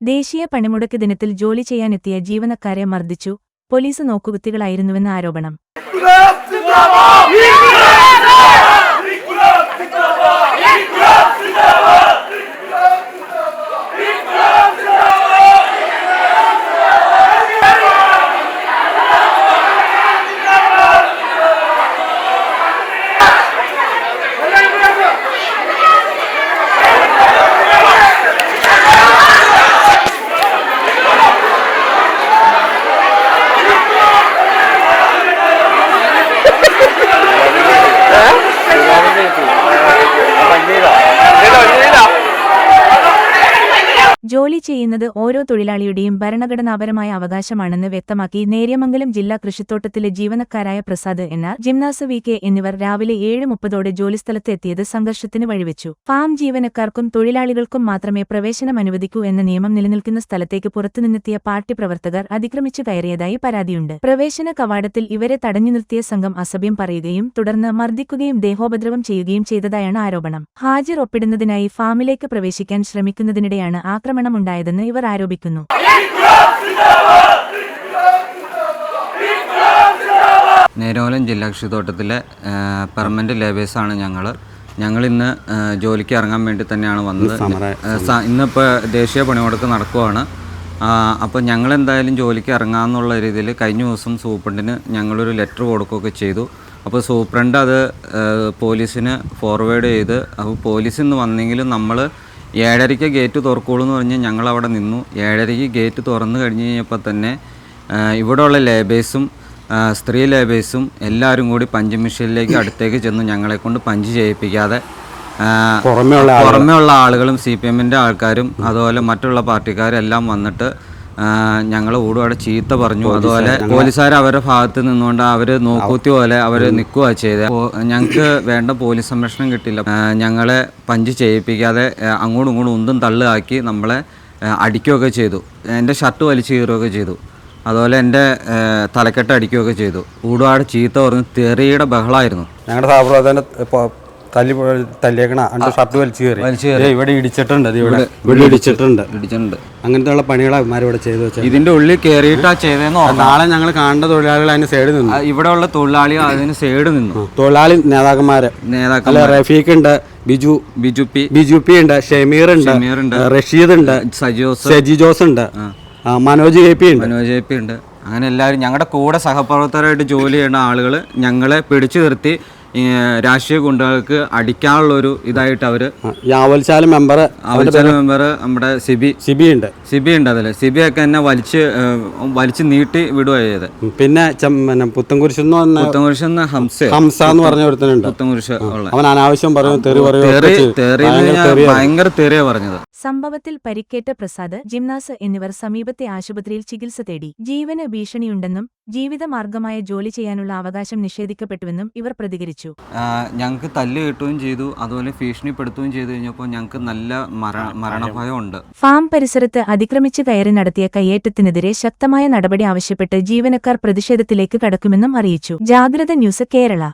ദേശീയ പണിമുടക്ക് ദിനത്തിൽ ജോലി ചെയ്യാനെത്തിയ ജീവനക്കാരെ മർദ്ദിച്ചു, പോലീസ് നോക്കുകുത്തികളായിരുന്നുവെന്ന ആരോപണം. ജോലി ചെയ്യുന്നത് ഓരോ തൊഴിലാളിയുടെയും ഭരണഘടനാപരമായ അവകാശമാണെന്ന് വ്യക്തമാക്കി നേര്യമംഗലം ജില്ലാ കൃഷിത്തോട്ടത്തിലെ ജീവനക്കാരായ പ്രസാദ് എന്ന ജിംനാസ് വി.കെ. എന്നിവർ രാവിലെ 7:30 ജോലിസ്ഥലത്ത് എത്തിയത് സംഘർഷത്തിന് വഴിവെച്ചു. ഫാം ജീവനക്കാർക്കും തൊഴിലാളികൾക്കും മാത്രമേ പ്രവേശനം അനുവദിക്കൂ എന്ന നിയമം നിലനിൽക്കുന്ന സ്ഥലത്തേക്ക് പുറത്തുനിന്നെത്തിയ പാർട്ടി പ്രവർത്തകർ അതിക്രമിച്ചു കയറിയതായി പരാതിയുണ്ട്. പ്രവേശന കവാടത്തിൽ ഇവരെ തടഞ്ഞു നിർത്തിയ സംഘം അസഭ്യം പറയുകയും തുടർന്ന് മർദ്ദിക്കുകയും ദേഹോപദ്രവം ചെയ്യുകയും ചെയ്തതായാണ് ആരോപണം. ഹാജർ ഒപ്പിടുന്നതിനായി ഫാമിലേക്ക് പ്രവേശിക്കാൻ ശ്രമിക്കുന്നതിനിടെയാണ് ആക്രമണമുണ്ടായതെന്ന് ഇവർ ആരോപിക്കുന്നു. നേര്യമംഗലം ജില്ലാ കൃഷിത്തോട്ടത്തിലെ പെർമനന്റ് ലേബേഴ്സാണ് ഞങ്ങളിന്ന് ജോലിക്ക് ഇറങ്ങാൻ വേണ്ടി തന്നെയാണ് വന്നത്. ഇന്നിപ്പോൾ ദേശീയ പണിമുടക്ക് നടക്കുവാണ്. അപ്പോൾ ഞങ്ങളെന്തായാലും ജോലിക്ക് ഇറങ്ങാമെന്നുള്ള രീതിയിൽ കഴിഞ്ഞ ദിവസം സൂപ്രണ്ടിന് ഞങ്ങളൊരു ലെറ്റർ കൊടുക്കുകയൊക്കെ ചെയ്തു. അപ്പോൾ സൂപ്രണ്ട് അത് പോലീസിന് ഫോർവേഡ് ചെയ്ത്, അപ്പോൾ പോലീസിൽ നിന്ന് വന്നെങ്കിലും നമ്മൾ 7:30 ഗേറ്റ് തുറക്കുള്ളൂ എന്ന് പറഞ്ഞ് ഞങ്ങളവിടെ നിന്നു. 7:30 ഗേറ്റ് തുറന്നു കഴിഞ്ഞ് കഴിഞ്ഞപ്പോൾ തന്നെ ഇവിടെയുള്ള ലേബേഴ്സും സ്ത്രീ ലേബേഴ്സും എല്ലാവരും കൂടി പഞ്ച് മെഷീനിലേക്ക് അടുത്തേക്ക് ചെന്നു. ഞങ്ങളെക്കൊണ്ട് പഞ്ച് ചെയ്യിപ്പിക്കാതെ പുറമേ ഉള്ള ആളുകളും CPM-ൻ്റെ ആൾക്കാരും അതുപോലെ മറ്റുള്ള പാർട്ടിക്കാരും എല്ലാം വന്നിട്ട് ഞങ്ങൾ ഊടുപാടെ ചീത്ത പറഞ്ഞു. അതുപോലെ പോലീസുകാർ അവരുടെ ഭാഗത്ത് നിന്നുകൊണ്ട് അവർ നോക്കൂത്തി പോലെ അവർ നിൽക്കുകയാണ് ചെയ്തത്. ഞങ്ങൾക്ക് വേണ്ട പോലീസ് സംരക്ഷണം കിട്ടില്ല. ഞങ്ങളെ പഞ്ച് ചെയ്യിപ്പിക്കാതെ അങ്ങോട്ടും ഇങ്ങോട്ടും ഉന്തും തള്ളുകാക്കി നമ്മളെ അടിക്കുകയൊക്കെ ചെയ്തു. എൻ്റെ ഷർട്ട് വലിച്ചു കീറുകയൊക്കെ ചെയ്തു. അതുപോലെ എൻ്റെ തലക്കെട്ട് അടിക്കുകയൊക്കെ ചെയ്തു. ഊടുപാട് ചീത്ത പറഞ്ഞു. തെറിയുടെ ബഹളമായിരുന്നു. ഞങ്ങളുടെ സഹപ്രവർത്തകൻ്റെ തല്ലിയേക്കണ ഷർട്ട് വലിച്ചു കയറി ഇവിടെ ഇടിച്ചിട്ടുണ്ട്. ഇവിടെ ഇടിച്ചിട്ടുണ്ട്. അങ്ങനത്തെ ഉള്ള പണികളാണ് ഇവിടെ ചെയ്തു വെച്ചാൽ ഇതിന്റെ ഉള്ളിൽ കയറിയിട്ടാ ചെയ്തതെന്ന്. നാളെ ഞങ്ങൾ കാണേണ്ട തൊഴിലാളികൾ അതിന് സൈഡ് നിന്നു. ഇവിടെ ഉള്ള തൊഴിലാളികൾ അതിന് സൈഡ് നിന്നു. തൊഴിലാളി നേതാക്കന്മാര് റഫീഖ് ഉണ്ട്, ബിജു പി ഉണ്ട്, ഷമീർ ഉണ്ട്, റഷീദ് ഉണ്ട്, സജി ജോസ് ഉണ്ട്, മനോജ് കെ പി ഉണ്ട്. അങ്ങനെ എല്ലാവരും ഞങ്ങളുടെ കൂടെ സഹപ്രവർത്തകരായിട്ട് ജോലി ചെയ്യുന്ന ആളുകൾ ഞങ്ങളെ പിടിച്ചു നിർത്തി രാഷ്ട്രീയ ഗുണ്ടകൾക്ക് അടിക്കാനുള്ളൊരു ഇതായിട്ട് അവർ യാവൽശാല മെമ്പർ നമ്മുടെ സിബി ഉണ്ട്. അതില് സിബിയൊക്കെ എന്നെ വലിച്ച് നീട്ടി വിടുകയാണ് ചെയ്തത്. പിന്നെ പുത്തൻകുരിശ് ഹംസ എന്ന് പറഞ്ഞ ഒരുത്തനുണ്ട്. പുത്തൻകുരിശ് അവൻ അനാവശ്യം പറഞ്ഞു, ഭയങ്കര തെറിയ പറഞ്ഞത്. സംഭവത്തിൽ പരിക്കേറ്റ പ്രസാദ്, ജിംനാസ് എന്നിവർ സമീപത്തെ ആശുപത്രിയിൽ ചികിത്സ തേടി. ജീവന് ഭീഷണിയുണ്ടെന്നും ജീവിതമാർഗമായ ജോലി ചെയ്യാനുള്ള അവകാശം നിഷേധിക്കപ്പെട്ടുവെന്നും ഇവർ പ്രതികരിച്ചു. ഞങ്ങൾക്ക് തല്ല് കിട്ടുകയും ചെയ്തു, അതുപോലെ ഭീഷണിപ്പെടുത്തുകയും ചെയ്തു കഴിഞ്ഞപ്പോൾ ഞങ്ങൾക്ക് നല്ല മരണഭയമുണ്ട്. ഫാം പരിസരത്ത് അതിക്രമിച്ച് കയറി നടത്തിയ കയ്യേറ്റത്തിനെതിരെ ശക്തമായ നടപടി ആവശ്യപ്പെട്ട് ജീവനക്കാർ പ്രതിഷേധത്തിലേക്ക് കടക്കുമെന്നും അറിയിച്ചു. ജാഗ്രത ന്യൂസ് കേരള.